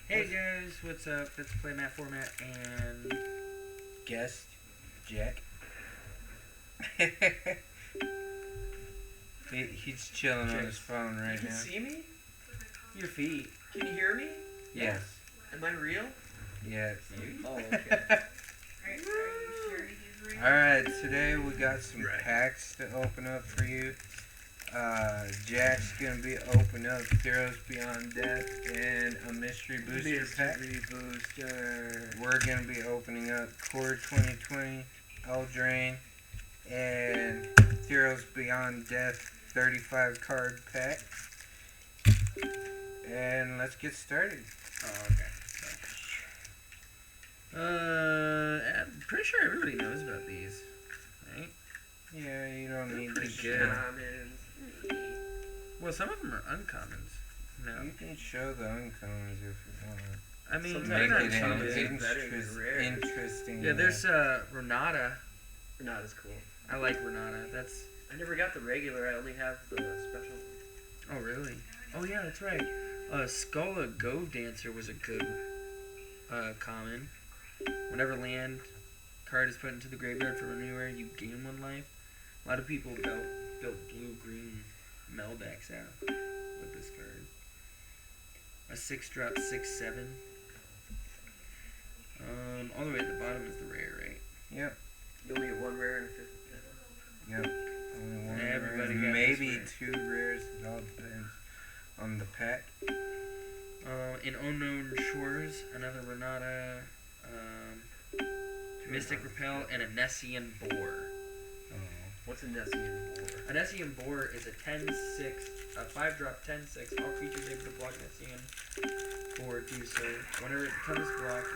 Hey guys, what's up? Let's play map format and Guest Jack. He's chilling on his phone right You can now. see me? your feet. Can you hear me? Yes. Am I real? Yes. Oh, okay. Alright, today we got some packs to open up for you. Jack's gonna be opening up Heroes Beyond Death and a Mystery Booster pack. We're gonna be opening up Core 2020, Eldraine, and Heroes Beyond Death 35 card pack. And let's get started. Oh, okay. I'm pretty sure everybody knows about these, right? Yeah, you don't need pretty to good. show. Commons. Well, some of them are uncommons. No, You can show the uncommons if you want. I mean Sometimes they're Make not it uncommons. better than rare. interesting. Yeah, there's Renata. Not as cool. I like Renata. That's I never got the regular. I only have the special. oh really? Oh yeah, that's right. Skulla Gove Dancer was a good common. Whenever land card is put into the graveyard from anywhere, you gain 1 life. A lot of people built blue-green Mel decks out with this card. A 6-drop 6/7. All the way at the bottom is the rare, right? Yep. You only get 1 rare and a 50. Yep. Only one Everybody rare. got Maybe this 2 rares. It all depends on the pack. In Unknown Shores, another Renata, Mystic Repel, and a Nessian Boar. Oh. What's a Nessian War? A Nessian Boar is a 10/6, a 5-drop 10/6. All creatures able to block Nessian Boar do so. Whenever it becomes blocked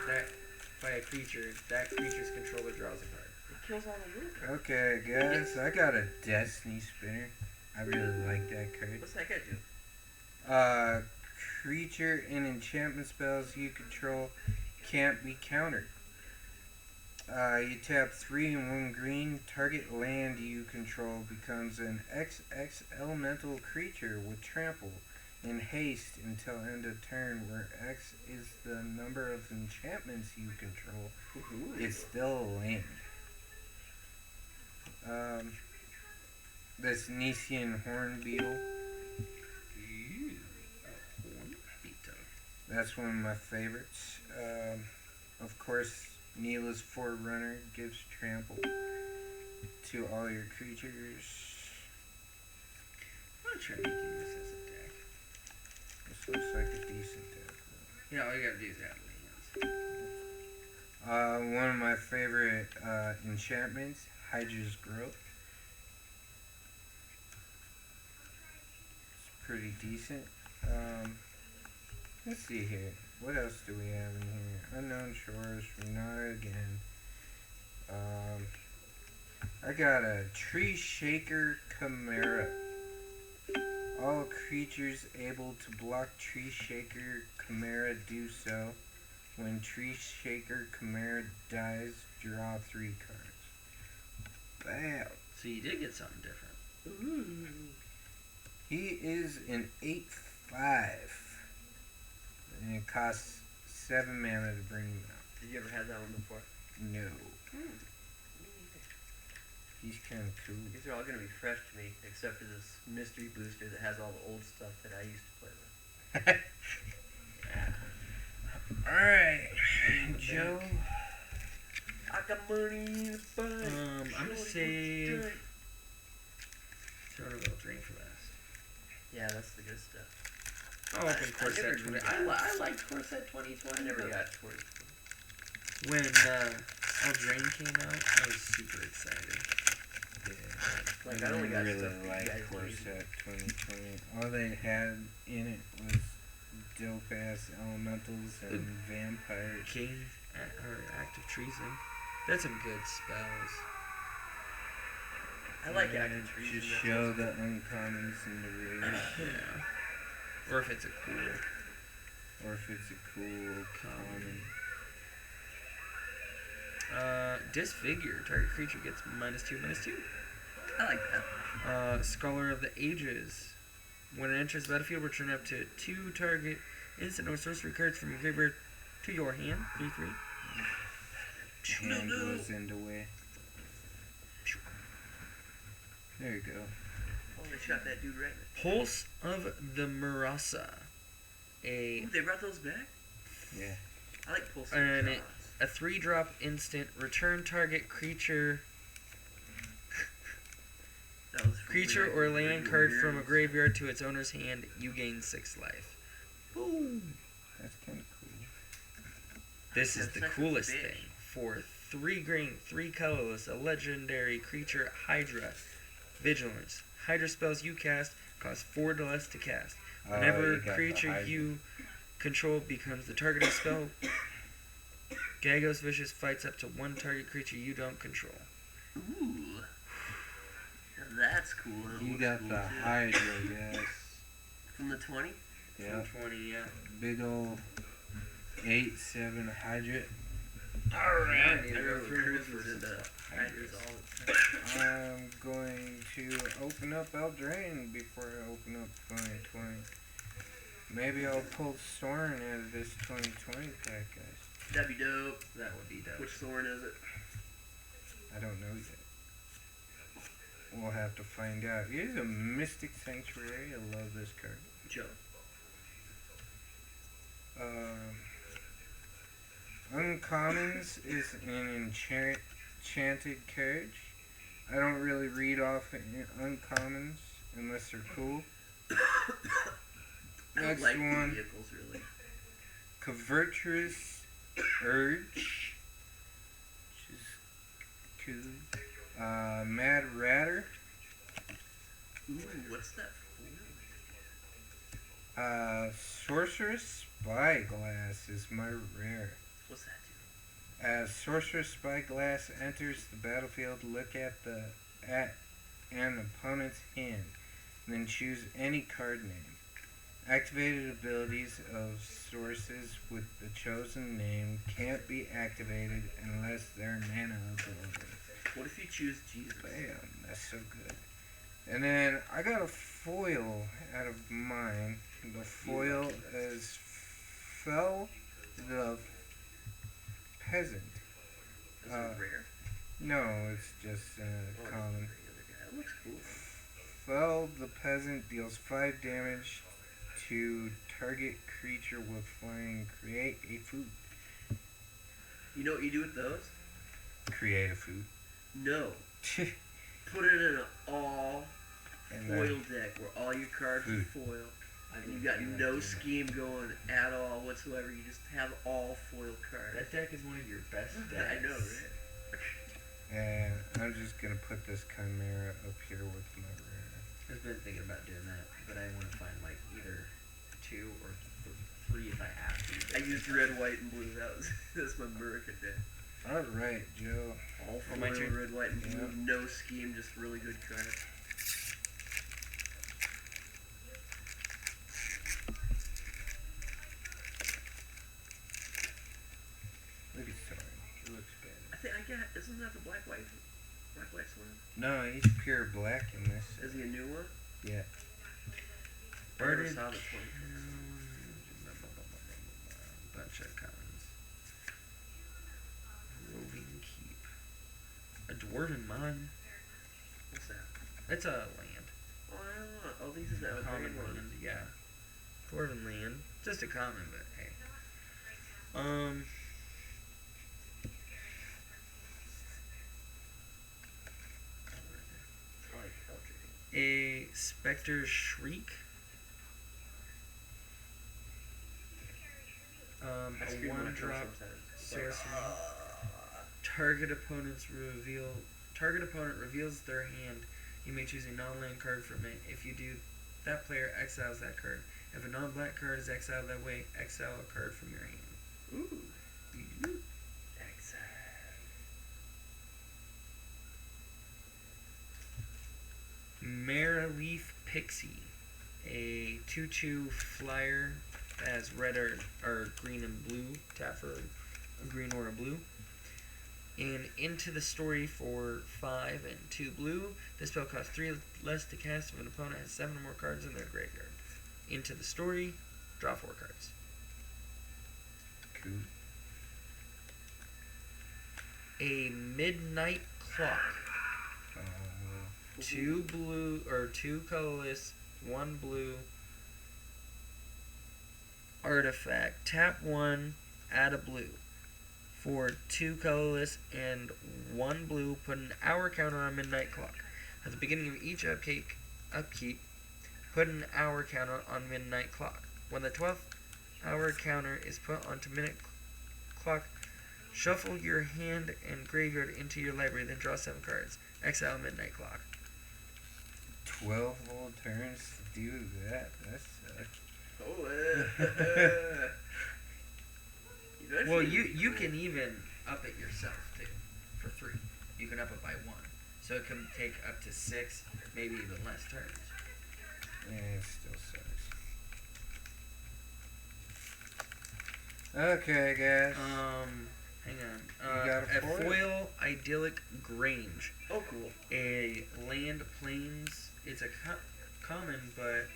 by a creature, that creature's controller draws a card. It kills all the blue cards. Okay, guys. I got a Destiny Spinner. I really like that card. What's that guy do? Creature and enchantment spells you control can't be countered. You tap 3 and 1 green. Target land you control becomes an XX elemental creature with trample and haste until end of turn, where X is the number of enchantments you control. It's still a land. This Nessian Horn Beetle. That's one of my favorites. Of course, Neela's Forerunner gives trample to all your creatures. I'm gonna try making this as a deck. This looks like a decent deck. Yeah, all you gotta do is have lands. One of my favorite enchantments, Hydra's Growth. It's pretty decent. Let's see here. What else do we have in here? Unknown Shores, Renata again. I got a Tree Shaker Chimera. All creatures able to block Tree Shaker Chimera do so. When Tree Shaker Chimera dies, draw 3 cards. Bam! So you did get something different. Ooh. He is an 8/5. And it costs 7 mana to bring him out. Did you ever have that one before? No. He's kind of cool. These are all going to be fresh to me, except for this mystery booster that has all the old stuff that I used to play with. Alright, Joe. I got money in the bank. I'm gonna save Throne of Eldraine for last. Yeah, that's the good stuff. I'll open I Core Set never 20. knew I like Core Set 2020. I never but got towards when Eldraine came out, I was super excited. Like, I only got really stuff that you like guys Core need. Set 2020. All they had in it was dope ass elementals and vampires. King or Active Treason. That's some good spells. I like Yeah, active trees. just show the uncommons in the rares. Yeah. Or if it's a cool Or if it's a cool common. Disfigure. Target creature gets -2/-2. I like that. Scholar of the Ages. When it enters the battlefield, return up to 2 target instant or sorcery cards from your graveyard to your hand. 3/3. Hand goes into way. There you go. Oh, they shot that dude right. Pulse of the Murasa. Ooh, they brought those back? Yeah. I like Pulse And of it- A 3-drop instant. Return target creature That was from Creature Weird- or land Weird card from a Weirds. graveyard to its owner's hand, you gain 6 life. Boom! That's kind of cool. This is That's the such a coolest bitch. thing. For 3 green, 3 colorless, a legendary creature, Hydra. Vigilance. Hydra spells you cast cost 4 to less to cast. Whenever you got the creature Hydra. you control becomes the target of spell, Gagos Vicious fights up to 1 target creature you don't control. Ooh. Now that's cool. That You looks got cool the too. Hydra, yes. From the 20? Yeah. From 20, yeah. Big ol' 8/7 Hydra. Alright, I remember Cruz was into Hydras all the time. I'm going to open up Eldraine before I open up 2020. Maybe I'll pull Sorin out of this 2020 pack, guys. That'd be dope. That would be dope. Which Thorn is it? I don't know yet. We'll have to find out. Here's a Mystic Sanctuary. I love this card. Joe. Uncommons is an enchanted card. I don't really read off uncommons unless they're cool. I don't Next like one. vehicles really. Cavertrus Urge, which is cool. Mad Ratter. Ooh, what's that for? Sorceress Spyglass is my rare. What's that do? As Sorceress Spyglass enters the battlefield, look at an opponent's hand, then choose any card name. Activated abilities of sources with the chosen name can't be activated unless they're mana abilities. What if you choose Jesus? Bam, that's so good. And then I got a foil out of mine. The foil is Fell the Peasant. Is Uh, it rare? No, it's just Oh, common. the other guy. That looks cool. Fell the Peasant deals 5 damage to target creature with flying. Create a food. You know what you do with those? Create a food. No. Put it in an all And foil then deck where all your cards are Food. foil. I And didn't you got do that, no dude. scheme going at all whatsoever. You just have all foil cards. That deck is one of your best decks. I know, right? and I'm just gonna put this Chimera up here with my rare. I've been thinking about doing that, but I want to find like either 2 or 3 if I have to. I used red, white, and blue. That's my American deck. Alright, Joe. All Oh, foil, my turn? red, white, and blue. Yeah. No scheme, just really good cards. Look at Soren. He looks I bad. think I got. Isn't that the black white one? No, he's pure black in this. Is he a new one? Yeah. I never Birded saw the 20. Bunch of commons. Roving Keep. A Dwarven Mine. What's that? It's a land. Oh, I don't know. Oh, these are the Common green land, ones. yeah. Dwarven land. Just a common, but hey. I like Eldritch. A Spectre Shriek. I A scream when I curse 1-drop sometimes. It's like, sorcery. Target opponent reveals their hand. You may choose a non-land card from it. If you do, that player exiles that card. If a non-black card is exiled that way, exile a card from your hand. Ooh. Exile. Maraleaf Pixie, a 2/2 flyer that has red or green and blue. Tap for a green or a blue. And Into the Story for 5 and 2 blue. This spell costs 3 less to cast if an opponent has 7 or more cards in their graveyard. Into the Story, draw 4 cards. Cool. A midnight clock. Two blue or two colorless, one blue artifact. Tap one, add a blue. For two colorless and one blue, put an hour counter on midnight clock. At the beginning of each upkeep, put an hour counter on midnight clock. When the 12th hour counter is put onto midnight clock, shuffle your hand and graveyard into your library, then draw 7 cards. Exile midnight clock. 12 whole turns to do that. That sucks. Oh, Well, you can even up it yourself too, for 3. You can up it by 1, so it can take up to 6, maybe even less turns. Yeah, it still sucks. Okay, guys. Hang on. You got a foil idyllic Grange. Oh, cool. A land plains. It's a common, but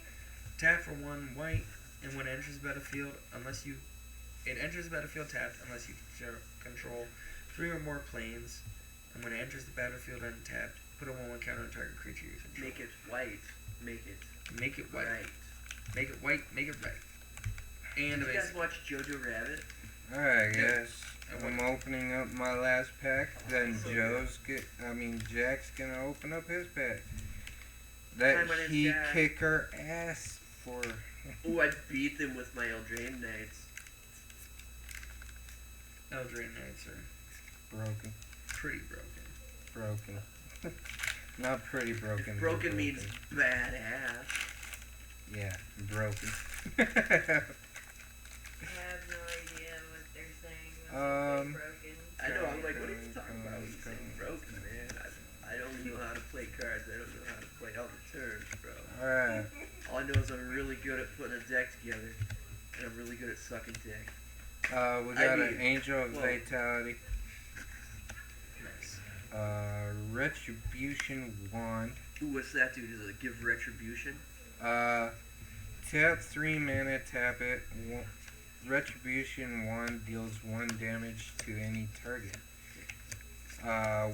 tap for 1 white, and when it enters the battlefield, it enters the battlefield tapped unless you control 3 or more planes, and when it enters the battlefield untapped, put a 1/1 counter on target creature you control. Make it white. Make it white. right. Make it white. Make it right. And Did you guys watch Jojo Rabbit? Alright, Yeah. guys. I'm opening up my last pack. Then Jack's gonna open up his pack. That Hi, my name's he Jack. kick our ass for. Oh, I beat them with my Eldraine Knights. Eldraine Knights are Broken. pretty broken. Not pretty broken. Broken means badass. Yeah, broken. I have no idea what they're saying. When they say broken. I know, I'm like, what are you talking about when you say broken, man? I don't know how to play cards. I don't know how to play other turns, bro. Alright. All I know is I'm really good at putting a deck together, and I'm really good at sucking dick. We got an Angel of Vitality. Nice. Retribution Wand. Ooh, what's that, dude? Does it give retribution? Tap 3 mana, tap it. Retribution Wand deals 1 damage to any target.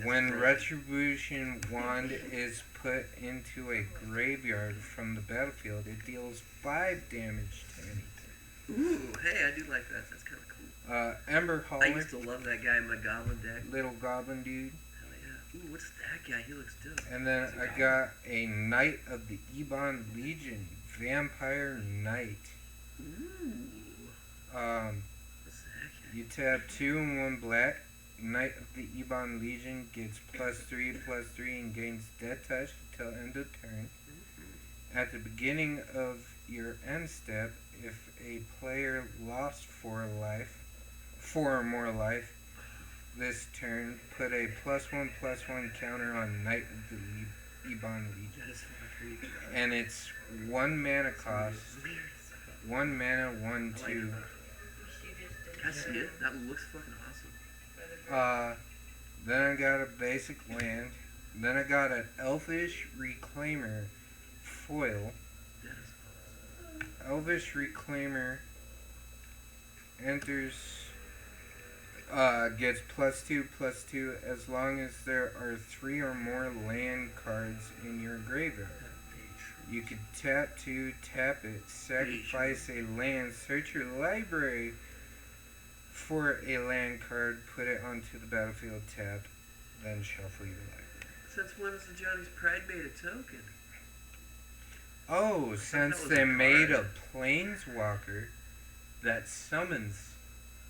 When Retribution Wand is put into a graveyard from the battlefield, it deals 5 damage to anything. Ooh, hey, I do like that. That's kind of cool. Ember I Hauler, used to love that guy in my Goblin deck. little goblin dude. Hell yeah. Ooh, what's that guy? He looks dope. And then I got a Knight of the Ebon Legion, Vampire Knight. Ooh, what's that guy? You tap 2 and 1 black. Knight of the Ebon Legion gets +3/+3 and gains Death Touch until end of turn. At the beginning of your end step, if a player lost 4 or more life this turn, put a +1/+1 counter on Knight of the Ebon Legion. That is fucking creepy. And it's 1 mana cost. 1 mana, 1/2. She just did Can I see it? That looks fucking awesome. Then I got a basic land. Then I got an Elvish Reclaimer foil. That is awesome. Elvish Reclaimer enters, gets +2/+2 as long as there are 3 or more land cards in your graveyard. You can tap 2, tap it, sacrifice a land, search your library for a land card, put it onto the battlefield tapped, then shuffle your library. Since when has the Johnny's Pride made a token? Oh, that since was they a made a card. planeswalker that summons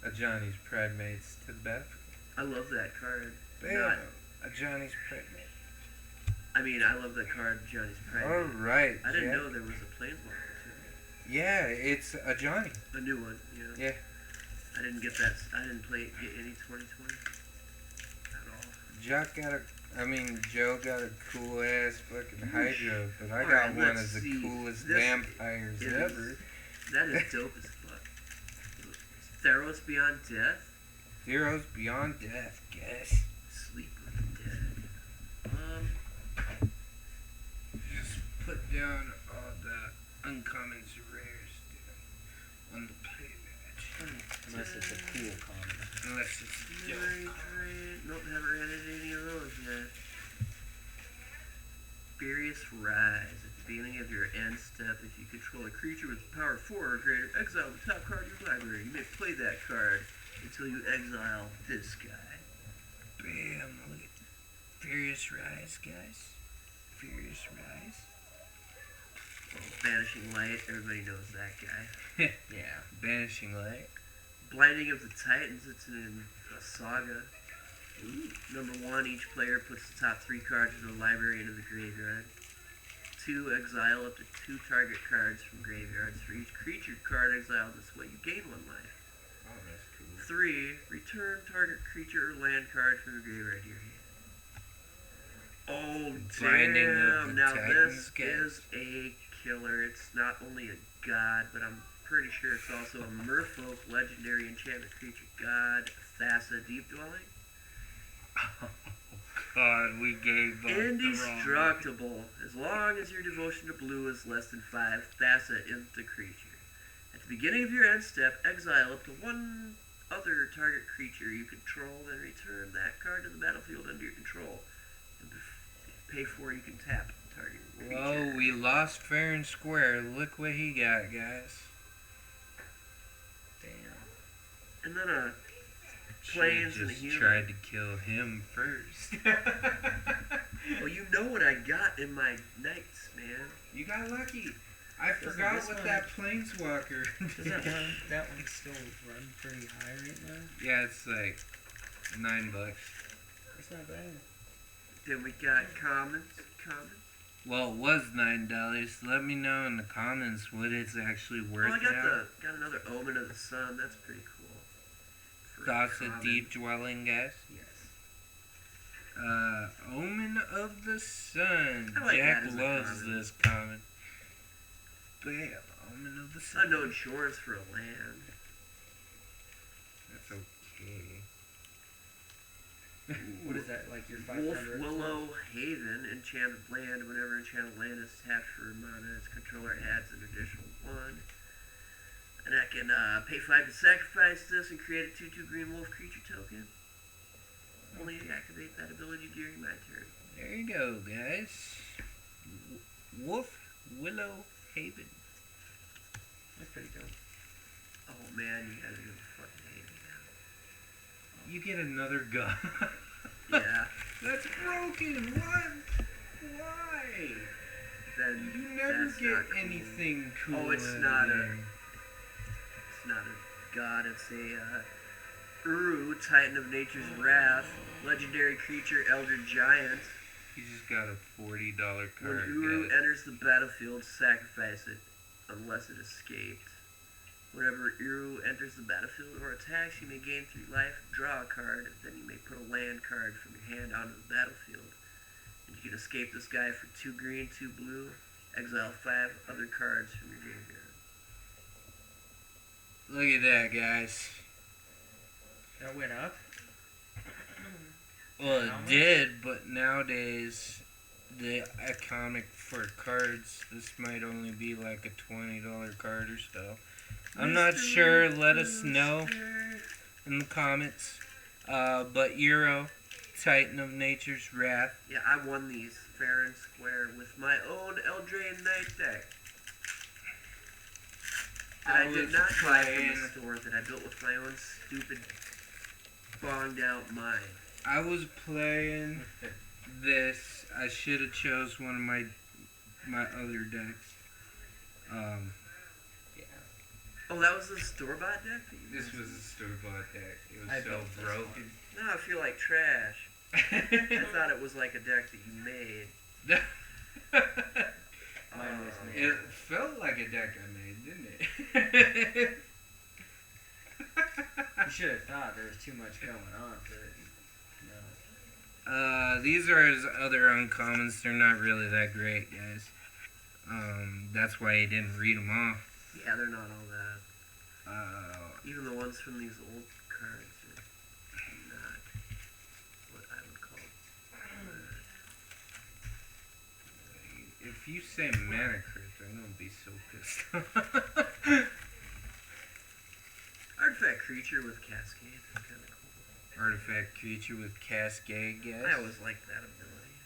a Johnny's Pride Mates to the battlefield. I love that card. They Not- have a Johnny's Pride Mate. I mean, I love that card, Johnny's Pride. Alright, I didn't Jack. know there was a Planeswalker too. Yeah, it's a Johnny. A new one, yeah. Yeah. I didn't get that. I didn't get any 2020 at all. Joe got a cool ass fucking Hydra, but I got Alright, one let's of the see. coolest This vampires is- ever. That is dope as fuck. Theros Beyond Death? Heroes Beyond Death, guess. Sleep with the Dead. Just put down all the uncommons and rares, dude, on the play match. Unless Unless it's a cool common. Unless it's Nope, haven't ran into any of those yet. Furious Rise. At the beginning of your end step, if you control a creature with power 4 or greater, exile the top card of your library. You may play that card until you exile this guy. bam. Look at Furious Rise, guys. Furious Rise. Banishing Light, everybody knows that guy. Yeah. Banishing Light. Blinding of the Titans, it's in a saga. Number 1, each player puts the top 3 cards of the library into the graveyard. 2, exile up to 2 target cards from graveyards. For each creature card exiled this way, you gain 1 life. Oh, that's cool. 3, return target creature or land card from the graveyard to your hand. Oh, Blinding of damn! the Now Titans, this guys. is a killer. It's not only a god, but I'm pretty sure it's also a merfolk legendary enchantment creature god, Thassa Deep Dwelling. Oh, God, we gave up the wrong. Indestructible. As long as your devotion to blue is less than 5, Thassa is the creature. At the beginning of your end step, exile up to 1 other target creature you control, then return that card to the battlefield under your control. And pay for, you can tap target creature. Whoa, we lost fair and square. Look what he got, guys. Damn. And then a She plains and a just human. tried to kill him first. Well, you know what I got in my knights, man. You got lucky. I Doesn't forgot this what one- that planeswalker Doesn't that one still run pretty high right now? Yeah, it's like $9. That's not bad. Then we got commons. Well, it was $9. Let me know in the comments what it's actually worth Oh, I got now. got another Omen of the Sun. That's pretty cool. For Thoughts of common. Deep Dwelling, guys. Yes. Omen of the Sun. I like Jack that as a loves common. this comment. Bam, Omen of the Sun. Unknown Shores for a land. That's okay. What is that, like your Wolf 500? Willow Haven, enchanted land. Whenever enchanted land is tapped for mana, its controller adds an additional 1. And I can pay 5 to sacrifice this and create a 2/2 green wolf creature token. Only activate that ability during my turn. There you go, guys. Wolf Willow Haven. That's pretty dope. Oh man, you guys are gonna fucking hate me You get another gun. now. Yeah. That's broken. What? Why? Then You never that's get not cool. anything cool. Oh, it's out of not a- there. It's not a god, it's a Uru, Titan of Nature's Wrath, legendary creature, Elder Giant. You just got a $40 When card. Uru guys. enters the battlefield, sacrifice it unless it escaped. Whenever Uru enters the battlefield or attacks, you may gain 3 life, draw a card, then you may put a land card from your hand onto the battlefield. And you can escape this guy for 2 green, 2 blue, exile 5 other cards from your graveyard. Look at that, guys. That went up? Well, How it much? did, but nowadays, the iconic for cards, this might only be like a $20 card or so. I'm not sure. Let us know in the comments. But Euro, Titan of Nature's Wrath. Yeah, I won these fair and square with my own Eldraine Knight deck. That I did was not buy from playing- the store, that I built with my own stupid, bonged out mind. I was playing this. I should have chose one of my other decks. Yeah. Oh, that was the store-bought deck that you This used? was a store-bought deck. It was I so built this broken. No, I feel like trash. I thought it was like a deck that you made. Mine was made. It felt like a deck I made, didn't it? You should have thought there was too much going on for it. No. These are his other uncommons. They're not really that great, guys. That's why he didn't read them off. Yeah, they're not all that. Even the ones from these old cards are not what I would call If you say mana crypt, I'm gonna be so pissed off. Our Artifact creature with Cascade. That's kind of cool. Artifact creature with Cascade, guys. I always liked that ability.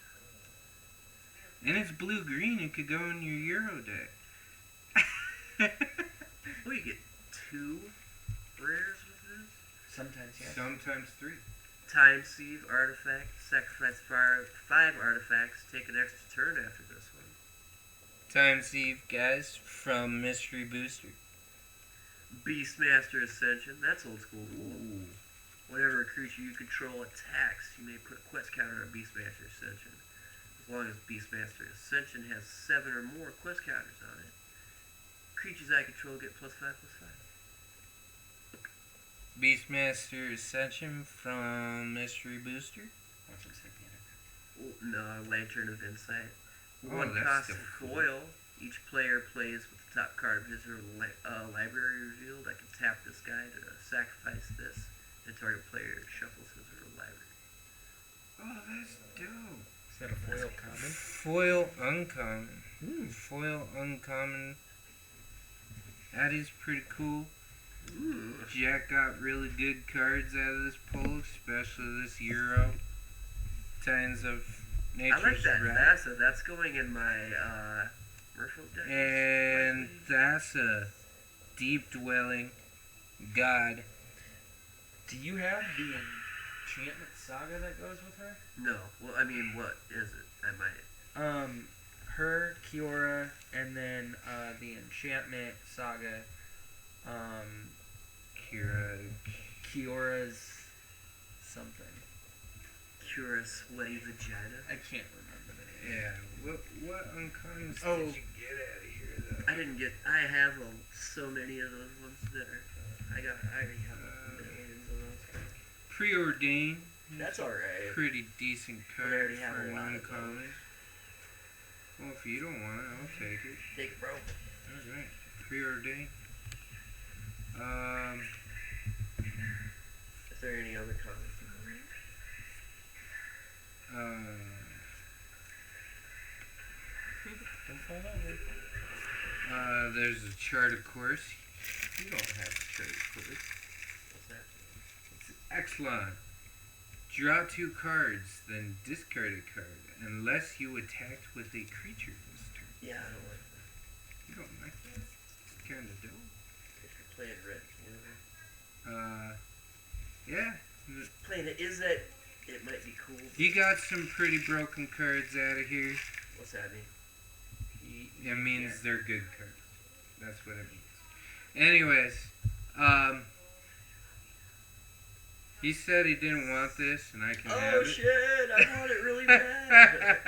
And it's blue-green. It could go in your Euro deck. Oh, you get 2 rares with this? Sometimes, yeah. Sometimes 3. Time Sieve Artifact. Sacrifice 5 artifacts. Take an extra turn after this one. Time Sieve, guys, from Mystery Booster. Beastmaster Ascension. That's old school. Ooh. Whenever a creature you control attacks, you may put a quest counter on Beastmaster Ascension. As long as Beastmaster Ascension has 7 or more quest counters on it. Creatures I control get +5/+5. Beastmaster Ascension from Mystery Booster. Watch him say mana. No, Lantern of Insight. Oh, 1 that's cost still cool. foil. Each player plays with the top card of his or her library revealed. I can tap this guy to sacrifice this, and target player shuffles his or her library. Oh, that's dope. Is that a foil common? Foil uncommon. Foil uncommon. That is pretty cool. Ooh. Jack got really good cards out of this pull, especially this Euro. Titans of I like Nature's that Wrath. Thassa. That's going in my Merfolk deck. And Thassa, Deep Dwelling God. Do you have the enchantment saga that goes with her? No. Well, I mean, what is it? I might. Her, Kiora, and then the enchantment saga. Kira. Kiora's something. Cure a sweaty vagina. I can't remember the name. Yeah. What uncommons Oh. did you get out of here, though? I didn't get. I have so many of those ones that are. I already have millions of those cards. Preordained. That's alright. Pretty decent I card already have for a an lot of uncommon. Well, if you don't want it, I'll take it. Take it, bro. Alright. Preordained. Is there any other comments? Don't fall over. There's a chart of course. You don't have a chart of course. What's that? It's Exelon. Draw 2 cards, then discard a card, unless you attacked with a creature this turn. Yeah, I don't like that. You don't like that? It's kind of dope. If you're playing red, you know. Yeah. Playing it is that it might be cool. You got some pretty broken cards out of here. What's that mean? It means they're good cards. That's what it means. Anyways, he said he didn't want this, and I can have Oh it. shit! I want it really bad.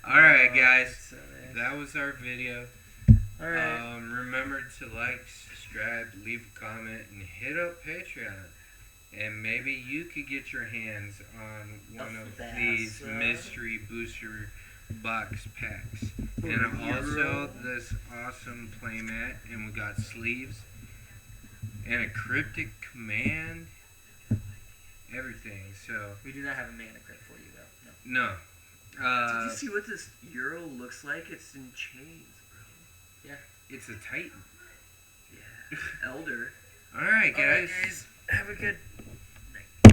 Alright, guys. So nice. That was our video. Alright. Remember to like, subscribe, leave a comment, and hit up Patreon. And maybe you could get your hands on one of these Thassa. mystery booster box packs. And also this awesome playmat. And we got sleeves. And a cryptic command. Everything. So, We do not have a mana crit for you, though. No. no. Did you see what this Euro looks like? It's in chains, bro. It's a Titan. Yeah. Elder. Alright, Alright, guys. Have a good